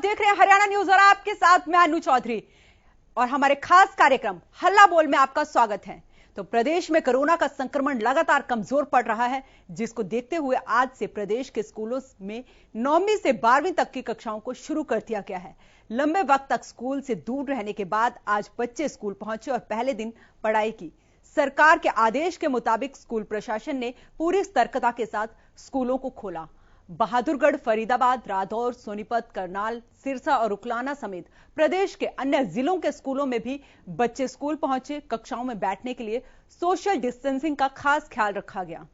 देख रहे हैं हरियाणा न्यूज और आपके साथ मैं अनु चौधरी और हमारे खास कार्यक्रम हल्ला बोल में आपका स्वागत है। तो प्रदेश में कोरोना का संक्रमण लगातार कमजोर पड़ रहा है, जिसको देखते हुए आज से प्रदेश के स्कूलों में 9वीं से 12वीं तक की कक्षाओं को शुरू कर दिया गया है। लंबे वक्त तक स्कूल से दूर रहने के बाद आज बच्चे स्कूल पहुंचे और पहले दिन पढ़ाई की। सरकार के आदेश के मुताबिक स्कूल प्रशासन ने पूरी सतर्कता के साथ स्कूलों को खोला। बहादुरगढ़, फरीदाबाद, रादौर, सोनीपत, करनाल, सिरसा और उकलाना समेत प्रदेश के अन्य जिलों के स्कूलों में भी बच्चे स्कूल पहुंचे। कक्षाओं में बैठने के लिए सोशल डिस्टेंसिंग का खास ख्याल रखा गया।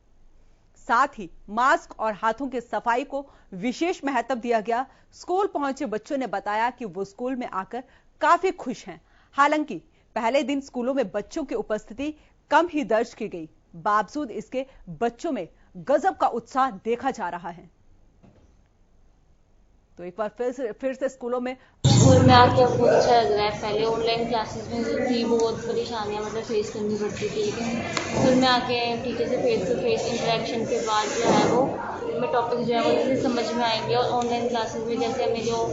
साथ ही मास्क और हाथों की सफाई को विशेष महत्व दिया गया। स्कूल पहुंचे बच्चों ने बताया कि वो स्कूल में आकर काफी खुश हैं। हालांकि पहले दिन स्कूलों में बच्चों की उपस्थिति कम ही दर्ज की गई, बावजूद इसके बच्चों में गजब का उत्साह देखा जा रहा है। तो एक बार फिर से स्कूलों में आके बहुत अच्छा लग रहा है। पहले ऑनलाइन क्लासेस में जो थी बहुत परेशानियां फेस करनी पड़ती थी, लेकिन स्कूल में आके टीचर से फेस टू फेस इंटरेक्शन के बाद जो है वो हमें टॉपिक जो है वो जैसे समझ में आएंगे और ऑनलाइन क्लासेस में जैसे हमें जो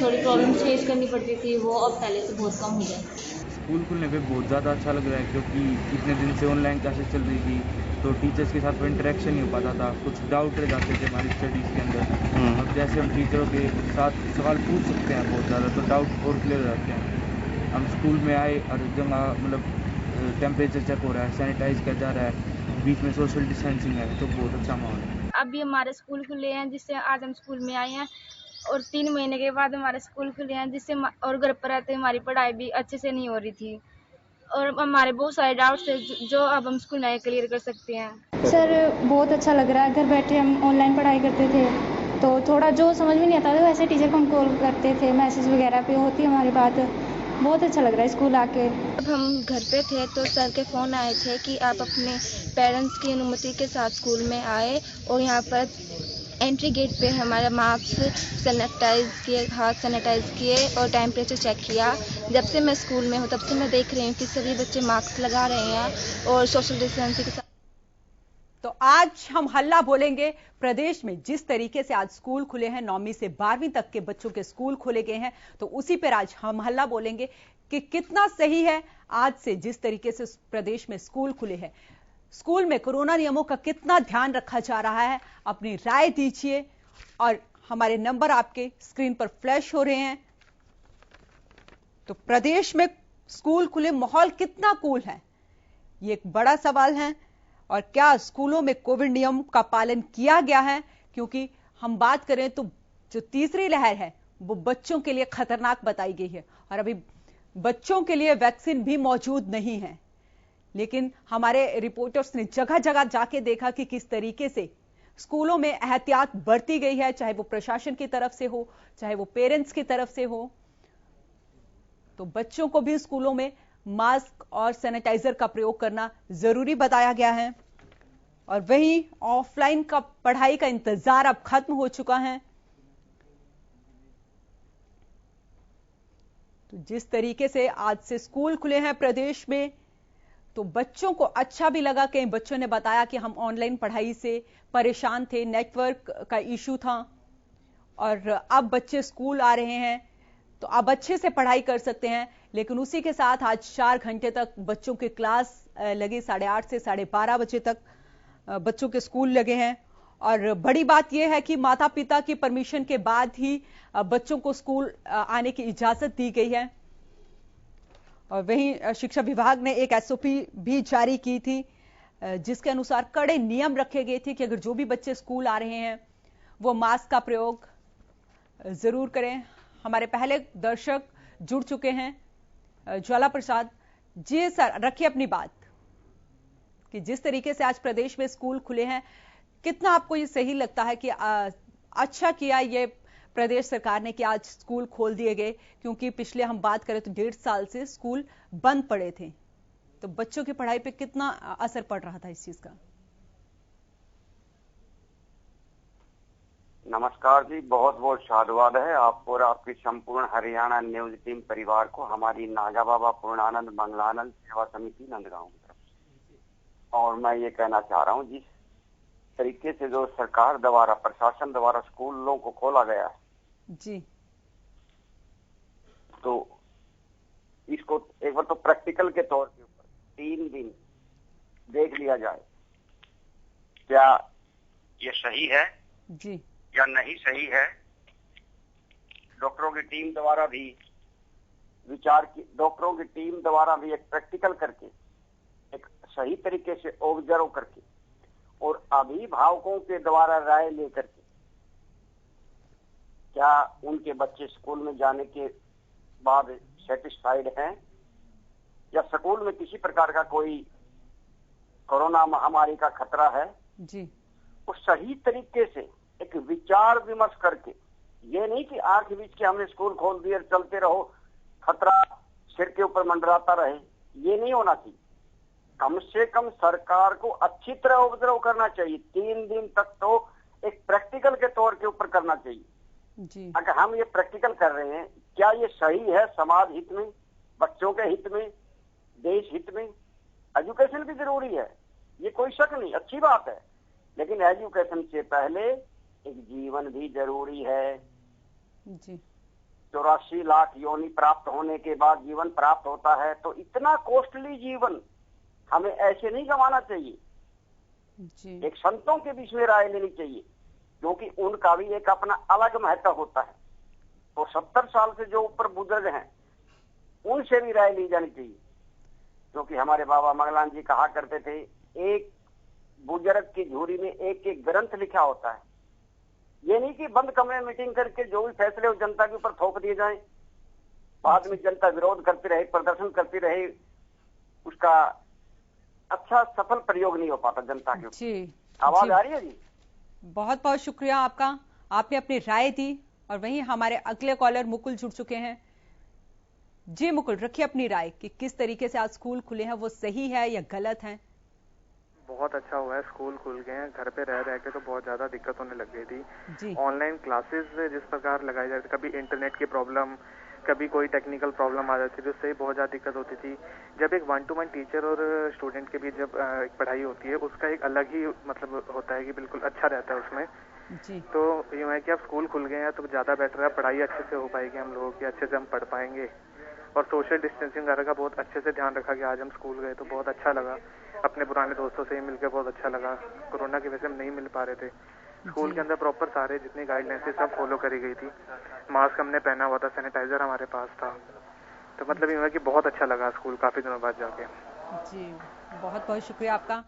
थोड़ी प्रॉब्लम्स फेस करनी पड़ती थी वो अब पहले से बहुत कम हो जाए। स्कूल खुलने पे बहुत ज़्यादा अच्छा लग रहा है, क्योंकि इतने दिन से ऑनलाइन क्लासेस चल रही थी तो टीचर्स के साथ इंटरेक्शन नहीं हो पाता था, कुछ डाउट रह जाते थे हमारी स्टडीज़ के अंदर। अब जैसे हम टीचरों के साथ सवाल पूछ सकते हैं बहुत ज़्यादा, तो डाउट और क्लियर हो जाते हैं। हम स्कूल में आए और जगह टेम्परेचर चेक हो रहा है, सैनिटाइज किया जा रहा है, बीच में सोशल डिस्टेंसिंग है, तो बहुत अच्छा माहौल है। अभी हमारे स्कूल खुले हैं, जिससे आज हम स्कूल में आए हैं और 3 महीने के बाद हमारे स्कूल खुले हैं, जिससे और घर पर रहते हमारी पढ़ाई भी अच्छे से नहीं हो रही थी और हमारे बहुत सारे डाउट्स थे जो अब हम स्कूल में आए क्लियर कर सकते हैं। सर बहुत अच्छा लग रहा है। घर बैठे हम ऑनलाइन पढ़ाई करते थे तो थोड़ा जो समझ में नहीं आता था वैसे टीचर को हम कॉल करते थे, मैसेज वगैरह पे होती हमारी बात। बहुत अच्छा लग रहा है स्कूल आके। जब हम घर पे थे तो सर के फ़ोन आए थे कि आप अपने पेरेंट्स की अनुमति के साथ स्कूल में आए और यहाँ पर एंट्री गेट पे हमारा मास्क सैनिटाइज किए, हाथ सैनिटाइज किए और टेम्परेचर चेक किया। जब से मैं स्कूल में हूँ तब से मैं देख रही हूँ कि सभी बच्चे मास्क लगा रहे हैं और सोशल डिस्टेंसिंग के साथ। तो आज हम हल्ला बोलेंगे। प्रदेश में जिस तरीके से आज स्कूल खुले हैं, 9वीं से 12वीं तक के बच्चों के स्कूल खोले गए हैं, तो उसी पर आज हम हल्ला बोलेंगे कि कितना सही है आज से जिस तरीके से प्रदेश में स्कूल खुले हैं। स्कूल में कोरोना नियमों का कितना ध्यान रखा जा रहा है, अपनी राय दीजिए और हमारे नंबर आपके स्क्रीन पर फ्लैश हो रहे हैं। तो प्रदेश में स्कूल खुले, माहौल कितना कूल है, ये एक बड़ा सवाल है। और क्या स्कूलों में कोविड नियम का पालन किया गया है, क्योंकि हम बात करें तो जो तीसरी लहर है वो बच्चों के लिए खतरनाक बताई गई है और अभी बच्चों के लिए वैक्सीन भी मौजूद नहीं है। लेकिन हमारे रिपोर्टर्स ने जगह जगह जाके देखा कि किस तरीके से स्कूलों में एहतियात बरती गई है, चाहे वो प्रशासन की तरफ से हो, चाहे वो पेरेंट्स की तरफ से हो। तो बच्चों को भी स्कूलों में मास्क और सैनिटाइजर का प्रयोग करना जरूरी बताया गया है। और वहीं ऑफलाइन का पढ़ाई का इंतजार अब खत्म हो चुका है। तो जिस तरीके से आज से स्कूल खुले हैं प्रदेश में, तो बच्चों को अच्छा भी लगा। कई बच्चों ने बताया कि हम ऑनलाइन पढ़ाई से परेशान थे, नेटवर्क का इशू था और अब बच्चे स्कूल आ रहे हैं तो अब अच्छे से पढ़ाई कर सकते हैं। लेकिन उसी के साथ आज 4 घंटे तक बच्चों की क्लास लगी, 8:30 से 12:30 बजे तक बच्चों के स्कूल लगे हैं। और बड़ी बात यह है कि माता पिता की परमिशन के बाद ही बच्चों को स्कूल आने की इजाजत दी गई है। और वहीं शिक्षा विभाग ने एक एसओपी भी जारी की थी, जिसके अनुसार कड़े नियम रखे गए थे कि अगर जो भी बच्चे स्कूल आ रहे हैं वो मास्क का प्रयोग जरूर करें। हमारे पहले दर्शक जुड़ चुके हैं, ज्वाला प्रसाद जी। सर, रखिए अपनी बात कि जिस तरीके से आज प्रदेश में स्कूल खुले हैं, कितना आपको ये सही लगता है कि अच्छा किया ये प्रदेश सरकार ने कि आज स्कूल खोल दिए गए, क्योंकि पिछले हम बात करें तो 1.5 साल से स्कूल बंद पड़े थे, तो बच्चों की पढ़ाई पे कितना असर पड़ रहा था इस चीज का? नमस्कार जी, बहुत बहुत साधुवाद है आपको और आपकी संपूर्ण हरियाणा न्यूज टीम परिवार को हमारी नागा बाबा पूर्णानंद मंगलानंद सेवा समिति नंदगांव की तरफ से। और मैं ये कहना चाह रहा हूँ, जिस तरीके से जो सरकार द्वारा, प्रशासन द्वारा स्कूलों को खोला गया है जी, तो इसको एक बार तो प्रैक्टिकल के तौर के ऊपर 3 दिन देख लिया जाए, क्या ये सही है जी या नहीं सही है। डॉक्टरों की टीम द्वारा भी डॉक्टरों की टीम द्वारा भी एक प्रैक्टिकल करके, एक सही तरीके से ऑब्जर्व करके, और अभिभावकों के द्वारा राय लेकर के क्या उनके बच्चे स्कूल में जाने के बाद सेटिस्फाइड हैं या स्कूल में किसी प्रकार का कोई कोरोना महामारी का खतरा है जी। उस सही तरीके से एक विचार विमर्श करके, ये नहीं कि आंख बीच के हमने स्कूल खोल दिए चलते रहो, खतरा सिर के ऊपर मंडराता रहे, ये नहीं होना चाहिए। कम से कम सरकार को अच्छी तरह ऑब्जर्व करना चाहिए। 3 दिन तक तो एक प्रैक्टिकल के तौर के ऊपर करना चाहिए जी। अगर हम ये प्रैक्टिकल कर रहे हैं, क्या ये सही है समाज हित में, बच्चों के हित में, देश हित में। एजुकेशन भी जरूरी है, ये कोई शक नहीं, अच्छी बात है, लेकिन एजुकेशन से पहले एक जीवन भी जरूरी है जी। 84 लाख योनि प्राप्त होने के बाद जीवन प्राप्त होता है, तो इतना कॉस्टली जीवन हमें ऐसे नहीं गंवाना चाहिए जी। एक संतों के बीच में राय लेनी चाहिए, क्योंकि उनका भी एक अपना अलग महत्व होता है। तो 70 साल से जो ऊपर बुजुर्ग हैं उनसे भी राय ली जानी चाहिए, क्योंकि हमारे बाबा मंगलान जी कहा करते थे, एक बुजुर्ग की झोली में एक एक ग्रंथ लिखा होता है। ये नहीं कि बंद कमरे में मीटिंग करके जो भी फैसले उस जनता के ऊपर थोप दिए जाएं, बाद में जनता विरोध करती रहे, प्रदर्शन करती रहे, उसका अच्छा सफल प्रयोग नहीं हो पाता जनता के ऊपर। जी। आवाज जी। आ रही है जी? बहुत बहुत शुक्रिया आपका, आपने अपनी राय दी। और वहीं हमारे अगले कॉलर मुकुल जुड़ चुके हैं। जी मुकुल, रखिए अपनी राय कि किस तरीके से आज स्कूल खुले हैं, वो सही है या गलत है। बहुत अच्छा हुआ है, स्कूल खुल गए हैं। घर पे रह रह के तो बहुत ज्यादा दिक्कत होने लग गई थी। जी। ऑनलाइन क्लासेस जिस प्रकार लगाई जाती, कभी इंटरनेट की प्रॉब्लम, कभी कोई टेक्निकल प्रॉब्लम आ जाती थी, उससे बहुत ज्यादा दिक्कत होती थी। जब एक 1-to-1 टीचर और स्टूडेंट के बीच जब एक पढ़ाई होती है, उसका एक अलग ही मतलब होता है कि बिल्कुल अच्छा रहता है उसमें। जी। तो यूँ है कि अब स्कूल खुल गए हैं तो ज्यादा बेटर है, पढ़ाई अच्छे से हो पाएगी हम लोगों की, अच्छे से हम पढ़ पाएंगे। और सोशल डिस्टेंसिंग वगैरह का बहुत अच्छे से ध्यान रखा गया। आज हम स्कूल गए तो बहुत अच्छा लगा, अपने पुराने दोस्तों से ही मिलकर बहुत अच्छा लगा। कोरोना की वजह से हम नहीं मिल पा रहे थे। स्कूल के अंदर प्रॉपर सारे जितनी गाइडलाइंस थी सब फॉलो करी गई थी। मास्क हमने पहना हुआ था, सैनिटाइजर हमारे पास था। तो मतलब ये है कि बहुत अच्छा लगा स्कूल काफी दिनों बाद जाके। जी, बहुत बहुत शुक्रिया आपका।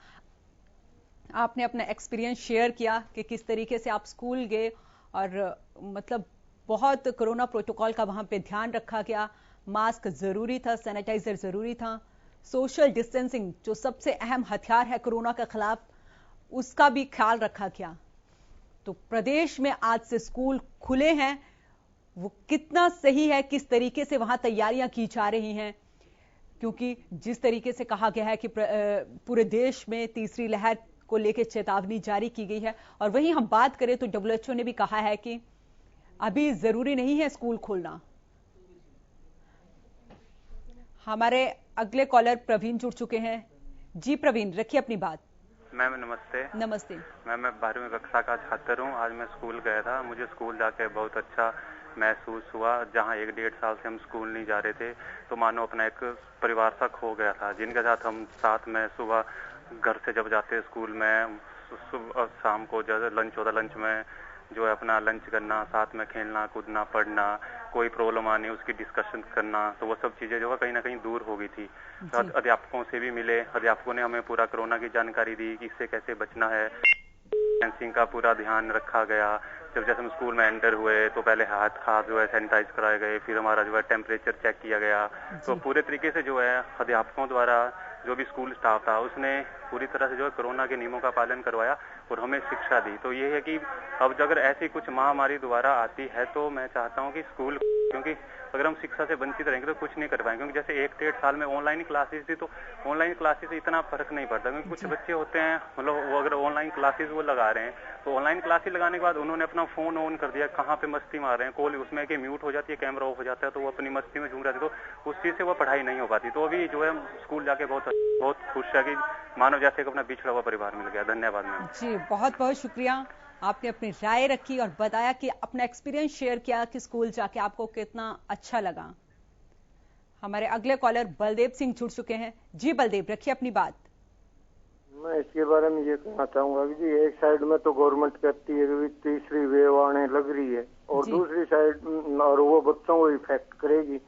आपने अपना एक्सपीरियंस शेयर किया कि किस तरीके से आप स्कूल गए और मतलब बहुत कोरोना प्रोटोकॉल का वहां पे ध्यान रखा गया। मास्क जरूरी था, सैनिटाइजर जरूरी था, सोशल डिस्टेंसिंग जो सबसे अहम हथियार है कोरोना के खिलाफ, उसका भी ख्याल रखा गया। तो प्रदेश में आज से स्कूल खुले हैं, वो कितना सही है, किस तरीके से वहां तैयारियां की जा रही हैं, क्योंकि जिस तरीके से कहा गया है कि पूरे देश में तीसरी लहर को लेकर चेतावनी जारी की गई है। और वहीं हम बात करें तो WHO ने भी कहा है कि अभी जरूरी नहीं है स्कूल खोलना। हमारे अगले कॉलर प्रवीण जुड़ चुके हैं। जी प्रवीण, रखिए अपनी बात। मैम नमस्ते। नमस्ते मैम मैं 12वीं कक्षा का छात्र हूँ। आज मैं स्कूल गया था, मुझे स्कूल जाके बहुत अच्छा महसूस हुआ। जहाँ 1-1.5 साल से हम स्कूल नहीं जा रहे थे, तो मानो अपना एक परिवार सा खो गया था, जिनके साथ हम साथ में सुबह घर से जब जाते स्कूल में, सुबह शाम को जब लंच होता, लंच में जो है अपना लंच करना, साथ में खेलना कूदना, पढ़ना, कोई प्रॉब्लम आनी उसकी डिस्कशन करना, तो वो सब चीजें जो है कहीं ना कहीं दूर हो गई थी। तो अध्यापकों से भी मिले, अध्यापकों ने हमें पूरा कोरोना की जानकारी दी कि इससे कैसे बचना है, डिस्टेंसिंग का पूरा ध्यान रखा गया। जब जैसे हम स्कूल में एंटर हुए तो पहले हाथ जो है सैनिटाइज कराए गए, फिर हमारा जो है टेम्परेचर चेक किया गया। तो पूरे तरीके से जो है अध्यापकों द्वारा, जो भी स्कूल स्टाफ था उसने पूरी तरह से जो है कोरोना के नियमों का पालन करवाया और हमें शिक्षा दी। तो ये है कि अब अगर ऐसी कुछ महामारी दोबारा आती है तो मैं चाहता हूँ कि स्कूल, क्योंकि अगर हम शिक्षा से वंचित रहेंगे तो कुछ नहीं कर पाएंगे। क्योंकि जैसे 1-1.5 साल में ऑनलाइन क्लासेस थी, तो ऑनलाइन क्लासेस से इतना फर्क नहीं पड़ता, क्योंकि कुछ बच्चे होते हैं मतलब वो अगर ऑनलाइन क्लासेस वो लगा रहे हैं, तो ऑनलाइन क्लासेस लगाने के बाद उन्होंने अपना फोन ऑन कर दिया, कहाँ पे मस्ती मार रहे हैं, कॉल उसमें कि म्यूट हो जाती है, कैमरा ऑफ हो जाता है, तो वो अपनी मस्ती में झूम रहे थे, तो उस चीज से वो पढ़ाई नहीं हो पाती। तो अभी जो है स्कूल जाके बहुत खुश है कि मानो जैसे अपना बिछड़ा हुआ परिवार मिल गया। धन्यवाद मैम। जी, बहुत बहुत शुक्रिया। आपने अपनी राय रखी और बताया कि अपना एक्सपीरियंस शेयर किया कि स्कूल जाके आपको कितना अच्छा लगा। हमारे अगले कॉलर बलदेव सिंह जुड़ चुके हैं। जी बलदेव, रखिए अपनी बात। मैं इसके बारे में ये कहना चाहूंगा कि जी एक साइड में तो गवर्नमेंट कहती है कि तीसरी वेव आने लग रही है और दूसरी साइड और वो बच्चों को इफेक्ट करेगी,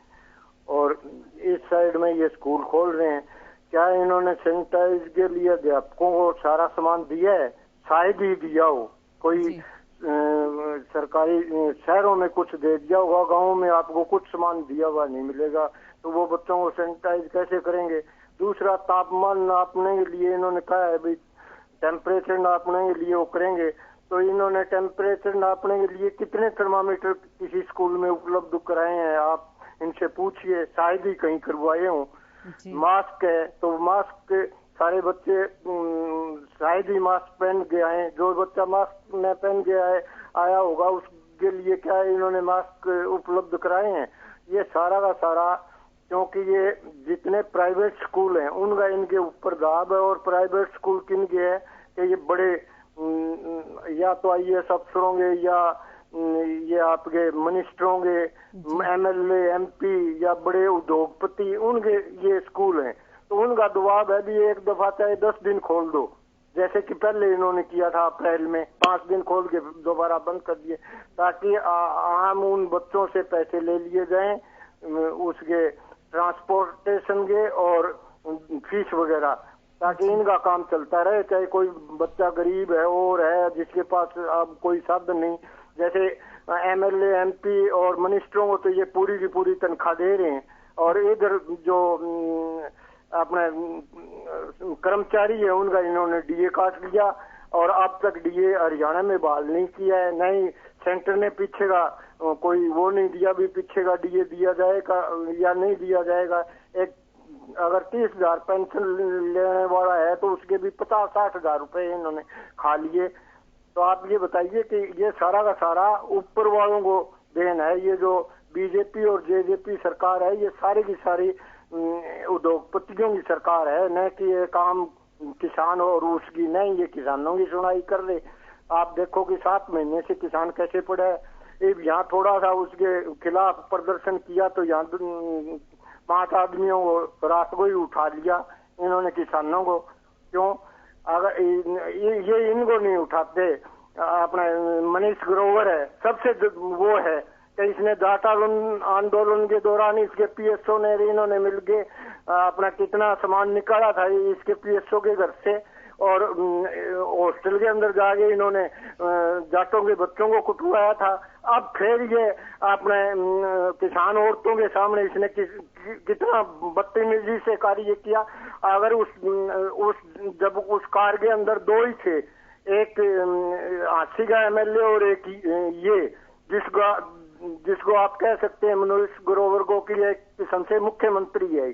और इस साइड में ये स्कूल खोल रहे हैं। क्या इन्होंने सैनिटाइज के लिए अध्यापकों को सारा सामान दिया है? शायद ही दिया हो, कोई सरकारी शहरों में कुछ दे दिया होगा, गाँव में आपको कुछ सामान दिया हुआ नहीं मिलेगा, तो वो बच्चों को सैनिटाइज कैसे करेंगे? दूसरा, तापमान नापने के लिए इन्होंने कहा है भाई टेम्परेचर नापने के लिए वो करेंगे, तो इन्होंने टेम्परेचर नापने के लिए कितने थर्मामीटर किसी स्कूल में उपलब्ध कराए हैं? आप इनसे पूछिए, शायद ही कहीं करवाए हों। मास्क है तो मास्क सारे बच्चे शायद ही मास्क पहन के आए, जो बच्चा मास्क न पहन के आया होगा उसके लिए क्या इन्होंने मास्क उपलब्ध कराए हैं? ये सारा का सारा, क्योंकि ये जितने प्राइवेट स्कूल हैं उनका इनके ऊपर दाब है, और प्राइवेट स्कूल किन के है कि ये बड़े या तो IAS अफसर होंगे या ये आपके मिनिस्टर होंगे, MLA MP या बड़े उद्योगपति, उनके ये स्कूल हैं, तो उनका दबाव है भी एक दफा चाहे 10 दिन खोल दो, जैसे कि पहले इन्होंने किया था अप्रैल में 5 दिन खोल के दोबारा बंद कर दिए, ताकि आम उन बच्चों से पैसे ले लिए जाएं उसके ट्रांसपोर्टेशन के और फीस वगैरह, ताकि इनका काम चलता रहे। चाहे कोई बच्चा गरीब है और है जिसके पास अब कोई साधन नहीं, जैसे MLA MP और मिनिस्टरों को तो ये पूरी की पूरी तनख्वाह दे रहे हैं, और इधर जो अपने कर्मचारी है उनका इन्होंने DA काट लिया, और अब तक DA हरियाणा में बहाल नहीं किया है, नहीं सेंटर ने पीछे का कोई वो नहीं दिया भी पीछे का DA दिया जाएगा या नहीं दिया जाएगा। एक अगर 30,000 पेंशन लेने वाला है तो उसके भी 50-60 हजार रुपए इन्होंने खा लिए। तो आप ये बताइए कि ये सारा का सारा ऊपर वालों को देन है, ये जो BJP और JJP सरकार है ये सारी की सारी उद्योगपतियों की सरकार है, न कि ये काम किसान और उसकी नहीं, ये किसानों की सुनाई कर रहे। आप देखो कि 7 महीने से किसान कैसे पड़े है। यहाँ थोड़ा सा उसके खिलाफ प्रदर्शन किया तो यहाँ 5 आदमियों को रात को ही उठा लिया इन्होंने किसानों को। क्यों? अगर ये इनको नहीं उठाते, अपना मनीष ग्रोवर है सबसे वो है कि इसने जाट आंदोलन के दौरान इसके PSO ने इन्होंने मिलके अपना कितना सामान निकाला था इसके PSO के घर से, और हॉस्टल के अंदर जाके इन्होंने जाटों के बच्चों को कुटवाया था। अब फिर ये अपने किसान औरतों के सामने इसने कितना बदतमीजी से कार्य किया। अगर जब उस कार के अंदर 2 ही थे, एक हाथी का MLA और एक ये जिसको आप कह सकते हैं मनीष ग्रोवर को कि एक किस्म से मुख्यमंत्री है।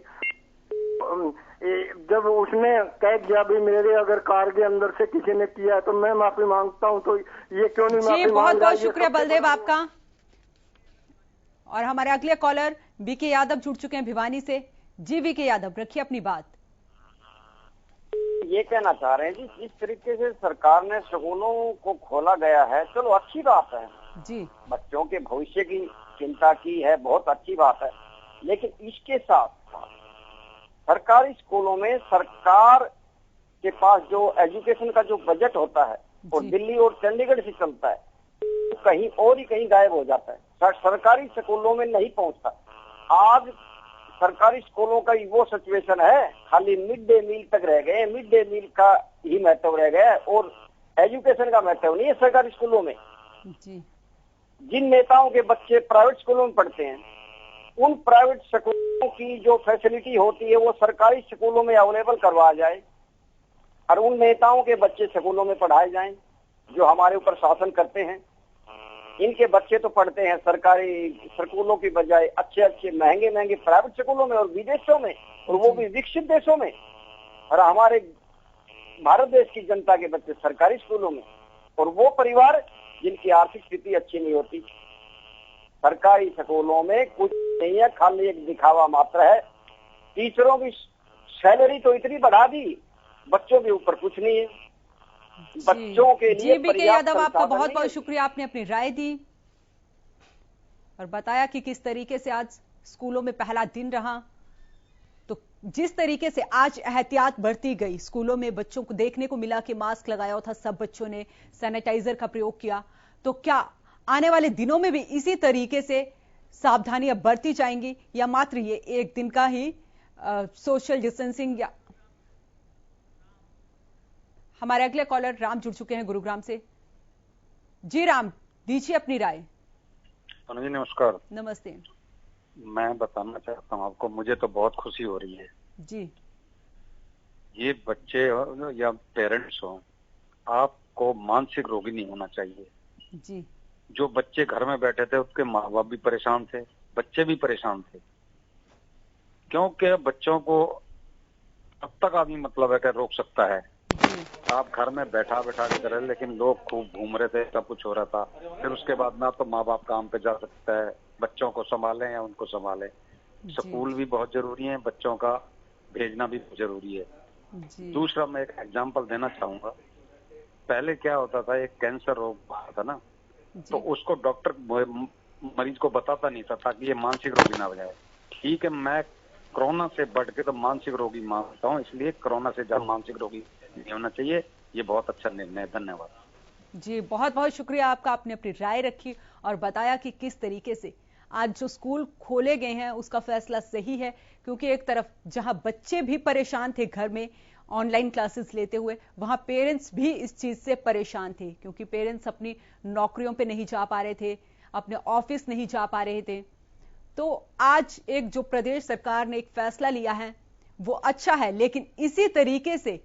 जब उसने कह दिया भी मेरे अगर कार के अंदर से किसी ने किया है तो मैं माफी मांगता हूं, तो ये क्यों नहीं माफी? बहुत बहुत शुक्रिया बलदेव आपका। और हमारे अगले कॉलर BK यादव जुड़ चुके हैं भिवानी से। जी BK यादव, रखिए अपनी बात। ये कहना चाह रहे हैं जी, जिस तरीके से सरकार ने स्कूलों को खोला गया है, चलो अच्छी बात है जी, बच्चों के भविष्य की चिंता की है, बहुत अच्छी बात है, लेकिन इसके साथ सरकारी स्कूलों में सरकार के पास जो एजुकेशन का जो बजट होता है और दिल्ली और चंडीगढ़ से चलता है, तो कहीं और ही कहीं गायब हो जाता है, सरकारी स्कूलों में नहीं पहुंचता। आज सरकारी स्कूलों का वो सिचुएशन है, खाली मिड डे मील तक रह गए, मिड डे मील का ही महत्व रह गया है और एजुकेशन का महत्व नहीं है सरकारी स्कूलों में। जिन नेताओं के बच्चे प्राइवेट स्कूलों में पढ़ते हैं, उन प्राइवेट स्कूलों की जो फैसिलिटी होती है वो सरकारी स्कूलों में अवेलेबल करवाया जाए और उन नेताओं के बच्चे स्कूलों में पढ़ाए जाएं जो हमारे ऊपर शासन करते हैं। इनके बच्चे तो पढ़ते हैं सरकारी स्कूलों की बजाय अच्छे महंगे प्राइवेट स्कूलों में और विदेशों में, और वो भी विकसित देशों में, और हमारे भारत देश की जनता के बच्चे सरकारी स्कूलों में। और वो परिवार जिनकी आर्थिक स्थिति अच्छी नहीं होती, सरकारी स्कूलों में कुछ नहीं है, खाली एक दिखावा मात्र है। टीचरों की सैलरी तो इतनी बढ़ा दी, बच्चों के ऊपर कुछ नहीं है। बच्चों के लिए BK यादव, आपका बहुत बहुत शुक्रिया, आपने अपनी राय दी और बताया कि किस तरीके से आज स्कूलों में पहला दिन रहा तो जिस तरीके से आज एहतियात बरती गई, स्कूलों में बच्चों को देखने को मिला कि मास्क लगाया था, सब बच्चों ने सैनिटाइजर का प्रयोग किया, तो क्या आने वाले दिनों में भी इसी तरीके से सावधानियां बरती जाएंगी या मात्र ये एक दिन का ही सोशल डिस्टेंसिंग? या हमारे अगले कॉलर राम जुड़ चुके हैं गुरुग्राम से। जी राम, दीजिए अपनी राय। जी नमस्कार। नमस्ते। मैं बताना चाहता हूँ आपको, मुझे तो बहुत खुशी हो रही है जी। ये बच्चे हो या पेरेंट्स हो, आपको मानसिक रोगी नहीं होना चाहिए जी। जो बच्चे घर में बैठे थे उसके माँ बाप भी परेशान थे, बच्चे भी परेशान थे, क्योंकि बच्चों को अब तक आदमी मतलब है कि रोक सकता है। आप घर में बैठा बैठा के रहे, लेकिन लोग खूब घूम रहे थे, सब कुछ हो रहा था। फिर उसके बाद ना तो माँ बाप काम पे जा सकता है, बच्चों को संभालें या उनको संभालें। स्कूल भी बहुत जरूरी है, बच्चों का भेजना भी जरूरी है। दूसरा मैं एक एग्जांपल देना चाहूंगा। पहले क्या होता था, एक कैंसर रोग था ना, तो उसको डॉक्टर मरीज को बताता नहीं था ताकि ये मानसिक रोगी ना हो जाए। ठीक है, मैं कोरोना से बढ़ के तो मानसिक रोगी मानता हूँ, इसलिए कोरोना से ज्यादा मानसिक रोगी नहीं होना चाहिए। ये बहुत अच्छा निर्णय है। धन्यवाद जी, बहुत बहुत शुक्रिया आपका। आपने अपनी राय रखी और बताया कि किस तरीके से आज जो स्कूल खोले गए हैं उसका फैसला सही है, क्योंकि एक तरफ जहां बच्चे भी परेशान थे घर में ऑनलाइन क्लासेस लेते हुए, वहां पेरेंट्स भी इस चीज से परेशान थे, क्योंकि पेरेंट्स अपनी नौकरियों पे नहीं जा पा रहे थे, अपने ऑफिस नहीं जा पा रहे थे। तो आज एक जो प्रदेश सरकार ने एक फैसला लिया है वो अच्छा है, लेकिन इसी तरीके से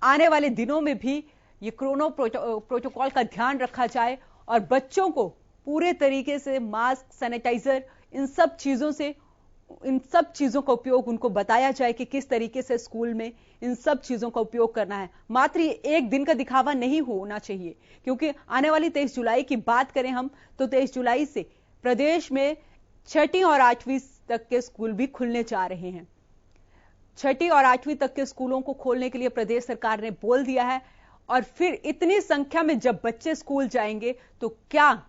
आने वाले दिनों में भी ये कोरोना प्रोटोकॉल का ध्यान रखा जाए और बच्चों को पूरे तरीके से मास्क, सैनिटाइजर, इन सब चीजों का उपयोग उनको बताया जाए कि किस तरीके से स्कूल में इन सब चीजों का उपयोग करना है। मात्र ये एक दिन का दिखावा नहीं होना चाहिए, क्योंकि आने वाली 23 जुलाई की बात करें हम तो 23 जुलाई से प्रदेश में 6ठी और 8वीं तक के स्कूल भी खुलने जा रहे हैं। 6ठी और 8वीं तक के स्कूलों को खोलने के लिए प्रदेश सरकार ने बोल दिया है, और फिर इतनी संख्या में जब बच्चे स्कूल जाएंगे तो क्या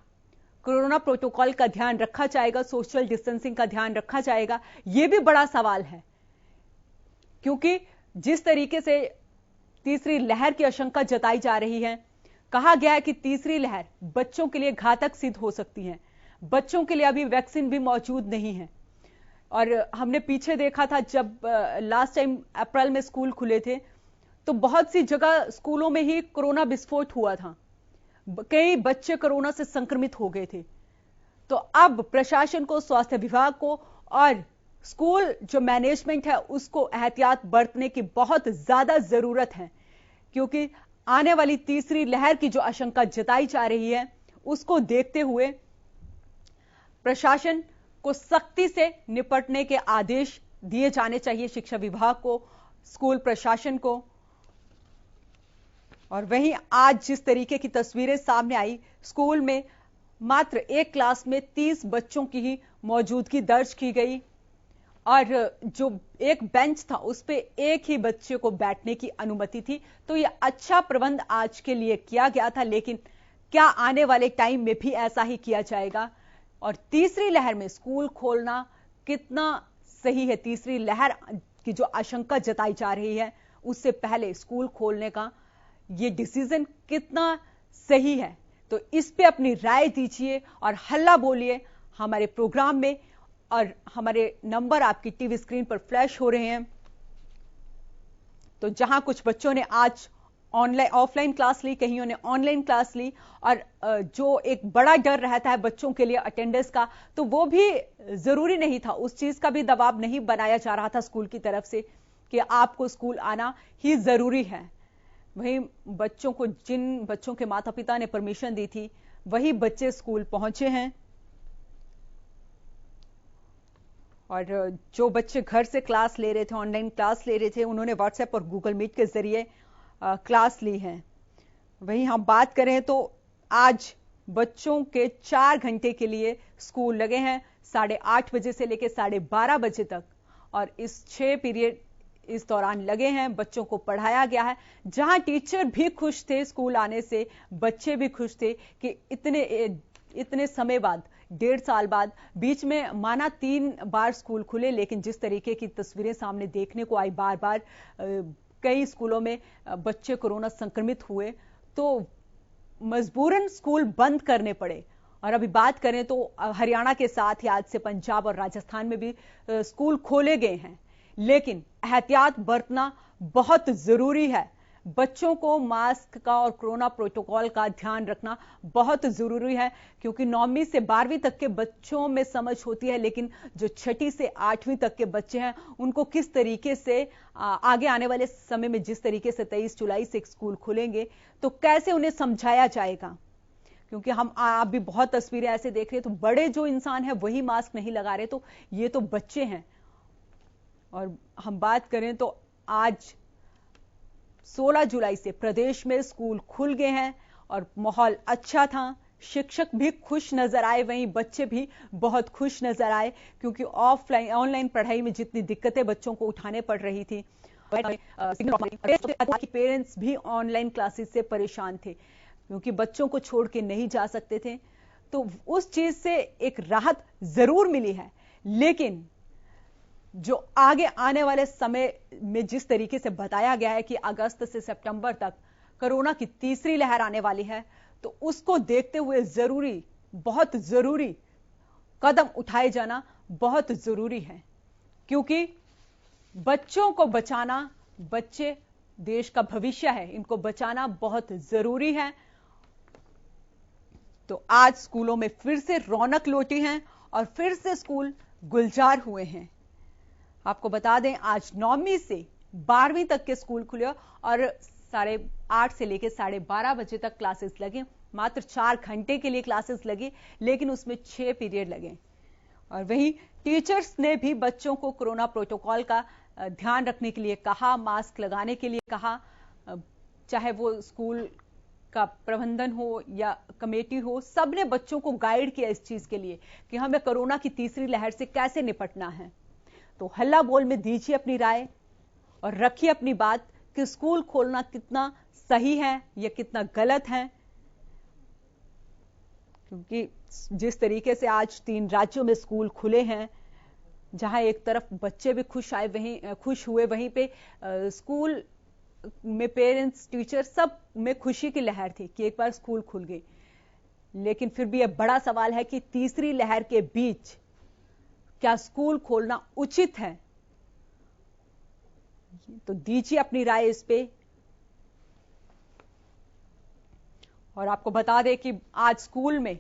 कोरोना प्रोटोकॉल का ध्यान रखा जाएगा, सोशल डिस्टेंसिंग का ध्यान रखा जाएगा? यह भी बड़ा सवाल है, क्योंकि जिस तरीके से तीसरी लहर की आशंका जताई जा रही है, कहा गया है कि तीसरी लहर बच्चों के लिए घातक सिद्ध हो सकती है। बच्चों के लिए अभी वैक्सीन भी मौजूद नहीं है, और हमने पीछे देखा था जब लास्ट टाइम अप्रैल में स्कूल खुले थे तो बहुत सी जगह स्कूलों में ही कोरोना विस्फोट हुआ था, कई बच्चे कोरोना से संक्रमित हो गए थे। तो अब प्रशासन को, स्वास्थ्य विभाग को और स्कूल जो मैनेजमेंट है उसको एहतियात बरतने की बहुत ज्यादा जरूरत है, क्योंकि आने वाली तीसरी लहर की जो आशंका जताई जा रही है उसको देखते हुए प्रशासन को सख्ती से निपटने के आदेश दिए जाने चाहिए, शिक्षा विभाग को, स्कूल प्रशासन को। और वहीं आज जिस तरीके की तस्वीरें सामने आई, स्कूल में मात्र एक क्लास में 30 बच्चों की ही मौजूदगी दर्ज की गई, और जो एक बेंच था उस पे एक ही बच्चे को बैठने की अनुमति थी। तो यह अच्छा प्रबंध आज के लिए किया गया था, लेकिन क्या आने वाले टाइम में भी ऐसा ही किया जाएगा? और तीसरी लहर में स्कूल खोलना कितना सही है? तीसरी लहर की जो आशंका जताई जा रही है उससे पहले स्कूल खोलने का ये डिसीजन कितना सही है? तो इस पे अपनी राय दीजिए और हल्ला बोलिए हमारे प्रोग्राम में, और हमारे नंबर आपकी टीवी स्क्रीन पर फ्लैश हो रहे हैं। तो जहां कुछ बच्चों ने आज ऑफलाइन क्लास ली, कईयों ने ऑनलाइन क्लास ली, और जो एक बड़ा डर रहता है बच्चों के लिए अटेंडेंस का, तो वो भी जरूरी नहीं था, उस चीज का भी दबाव नहीं बनाया जा रहा था स्कूल की तरफ से कि आपको स्कूल आना ही जरूरी है। वहीं बच्चों को, जिन बच्चों के माता पिता ने परमिशन दी थी, वही बच्चे स्कूल पहुंचे हैं, और जो बच्चे घर से क्लास ले रहे थे, ऑनलाइन क्लास ले रहे थे, उन्होंने व्हाट्सएप और गूगल मीट के जरिए क्लास ली है। वहीं हम बात करें तो आज बच्चों के 4 घंटे के लिए स्कूल लगे हैं, 8:30 बजे से लेकर 12:30 बजे तक, और इस 6 पीरियड इस दौरान लगे हैं, बच्चों को पढ़ाया गया है। जहां टीचर भी खुश थे स्कूल आने से, बच्चे भी खुश थे कि इतने समय बाद 1.5 साल बाद। बीच में माना 3 बार स्कूल खुले, लेकिन जिस तरीके की तस्वीरें सामने देखने को आई, बार बार कई स्कूलों में बच्चे कोरोना संक्रमित हुए तो मजबूरन स्कूल बंद करने पड़े। और अभी बात करें तो हरियाणा के साथ ही आज से पंजाब और राजस्थान में भी स्कूल खोले गए हैं, लेकिन एहतियात बरतना बहुत जरूरी है। बच्चों को मास्क का और कोरोना प्रोटोकॉल का ध्यान रखना बहुत जरूरी है, क्योंकि 9वीं से 12वीं तक के बच्चों में समझ होती है, लेकिन जो 6ठी से 8वीं तक के बच्चे हैं उनको किस तरीके से आगे आने वाले समय में, जिस तरीके से 23 जुलाई से स्कूल खुलेंगे तो कैसे उन्हें समझाया जाएगा। क्योंकि हम आप भी बहुत तस्वीरें ऐसे देख रहे हैं, तो बड़े जो इंसान है वही मास्क नहीं लगा रहे, तो ये तो बच्चे हैं। और हम बात करें तो आज 16 जुलाई से प्रदेश में स्कूल खुल गए हैं और माहौल अच्छा था। शिक्षक भी खुश नजर आए, वहीं बच्चे भी बहुत खुश नजर आए, क्योंकि ऑनलाइन पढ़ाई में जितनी दिक्कतें बच्चों को उठाने पड़ रही थी, पेरेंट्स भी ऑनलाइन क्लासेस से परेशान थे, क्योंकि बच्चों को छोड़ के नहीं जा सकते थे। तो उस चीज से एक राहत जरूर मिली है, लेकिन जो आगे आने वाले समय में जिस तरीके से बताया गया है कि अगस्त से सितंबर तक कोरोना की तीसरी लहर आने वाली है, तो उसको देखते हुए बहुत जरूरी कदम उठाए जाना बहुत जरूरी है, क्योंकि बच्चों को बचाना, बच्चे देश का भविष्य है, इनको बचाना बहुत जरूरी है। तो आज स्कूलों में फिर से रौनक लौटी है और फिर से स्कूल गुलजार हुए हैं। आपको बता दें, आज 9वीं से 12वीं तक के स्कूल खुले और 8:30 से लेकर 12:30 बजे तक क्लासेस लगे। मात्र 4 घंटे के लिए क्लासेस लगी, लेकिन उसमें 6 पीरियड लगे। और वहीं टीचर्स ने भी बच्चों को कोरोना प्रोटोकॉल का ध्यान रखने के लिए कहा, मास्क लगाने के लिए कहा, चाहे वो स्कूल का प्रबंधन हो या कमेटी हो, सबने बच्चों को गाइड किया इस चीज के लिए कि हमें कोरोना की तीसरी लहर से कैसे निपटना है। तो हल्ला बोल में दीजिए अपनी राय और रखिए अपनी बात कि स्कूल खोलना कितना सही है या कितना गलत है, क्योंकि जिस तरीके से आज 3 राज्यों में स्कूल खुले हैं, जहां एक तरफ बच्चे भी खुश हुए, वहीं पे स्कूल में पेरेंट्स, टीचर सब में खुशी की लहर थी कि एक बार स्कूल खुल गए। लेकिन फिर भी यह बड़ा सवाल है कि तीसरी लहर के बीच क्या स्कूल खोलना उचित है? तो दीजिए अपनी राय इस पे। और आपको बता दें कि आज स्कूल में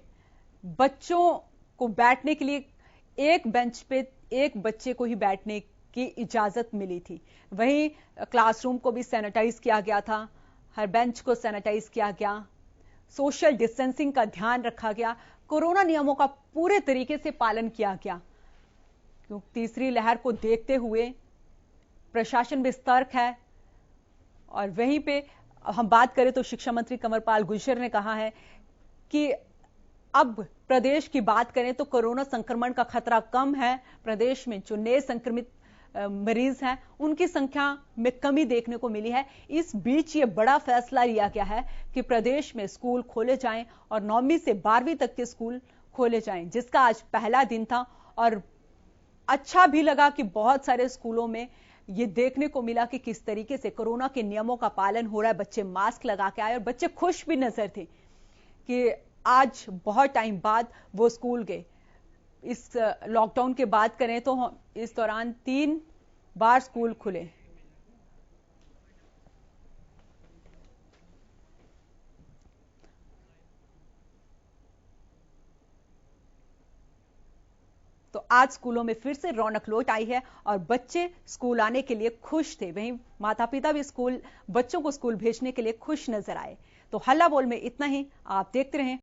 बच्चों को बैठने के लिए एक बेंच पे एक बच्चे को ही बैठने की इजाजत मिली थी। वहीं क्लासरूम को भी सैनिटाइज किया गया था, हर बेंच को सैनिटाइज किया गया, सोशल डिस्टेंसिंग का ध्यान रखा गया, कोरोना नियमों का पूरे तरीके से पालन किया गया। क्योंकि तीसरी लहर को देखते हुए प्रशासन भी सतर्क है। और वहीं पे हम बात करें तो शिक्षा मंत्री कंवरपाल गुर्जर ने कहा है कि अब प्रदेश की बात करें तो कोरोना संक्रमण का खतरा कम है। प्रदेश में जो नए संक्रमित मरीज हैं उनकी संख्या में कमी देखने को मिली है। इस बीच ये बड़ा फैसला लिया गया है कि प्रदेश में स्कूल खोले जाएं और 9वीं से 12वीं तक के स्कूल खोले जाएं, जिसका आज पहला दिन था। और अच्छा भी लगा कि बहुत सारे स्कूलों में ये देखने को मिला कि किस तरीके से कोरोना के नियमों का पालन हो रहा है। बच्चे मास्क लगा के आए और बच्चे खुश भी नजर थे कि आज बहुत टाइम बाद वो स्कूल गए। इस लॉकडाउन की बात करें तो इस दौरान 3 बार स्कूल खुले। तो आज स्कूलों में फिर से रौनक लौट आई है और बच्चे स्कूल आने के लिए खुश थे। वहीं माता पिता भी बच्चों को स्कूल भेजने के लिए खुश नजर आए। तो हल्ला बोल में इतना ही। आप देखते रहें।